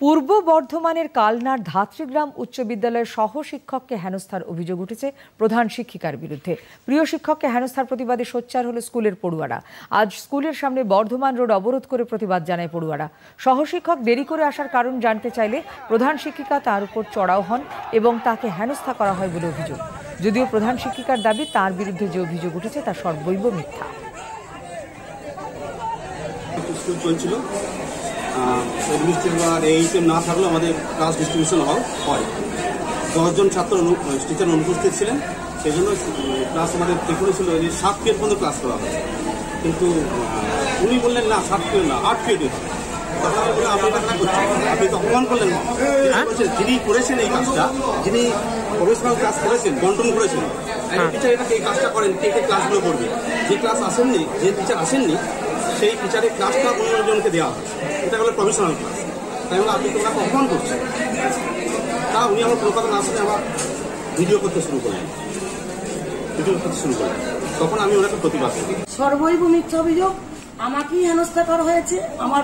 পূর্ব বর্ধমানের কালনার ধাত্রীগ্রাম উচ্চ বিদ্যালয়ের সহ শিক্ষককে হেনস্থার অভিযোগ উঠেছে প্রধান শিক্ষিকার বিরুদ্ধে। প্রিয় শিক্ষককে হেনস্থার প্রতিবাদে সোচ্চার হলো স্কুলের পড়ুয়ারা। আজ স্কুলের সামনে বর্ধমান রোড অবরোধ করে প্রতিবাদ জানায় পড়ুয়ারা। সহশিক্ষক দেরি করে আসার কারণ জানতে চাইলে প্রধান শিক্ষিকা তার উপর চড়াও হন এবং তাকে হেনস্থা করা হয় বলে অভিযোগ। যদিও প্রধান শিক্ষিকার দাবি তার বিরুদ্ধে যে অভিযোগ উঠেছে তা সর্বৈব মিথ্যা। না থাকলেও আমাদের ক্লাস ডিস্ট্রিবিউশন হয় 10 জন ছাত্র টিচার অনুপস্থিত ছিলেন, সেই জন্য ক্লাস আমাদের দেখুন ছিল যে 7 পিরিয়ড পর্যন্ত ক্লাস করা হয়, কিন্তু উনি বললেন না 7 পিরিয়ড না 8 পিরিয়ড। তখন আমি বললাম আপনি তো অপমান করলেন, যিনি করেছেন এই কাজটা, যিনি প্রফেশনাল ক্লাস করেছেন, বন্টন করেছেন, টিচার এটাকে এই কাজটা করেন, কে কে ক্লাসগুলো করবে। যে ক্লাস আসেননি, যে টিচার আসেননি, সেই টিচারের ক্লাসটা অন্যজনকে দেওয়া হয়, এটা হলো প্রফেশনাল ক্লাস। তাই বলে আপনি তো ওনাকে অপমান করছেন। তা উনি আমার কোনো কথা না শুনে আমার ভিডিও করতে শুরু করলেন। তখন আমি ওনাকে প্রতিবাদ করি। সর্বৈব মিথ্যা অভিযোগ, আমাকেই হেনস্থা করা হয়েছে। আমার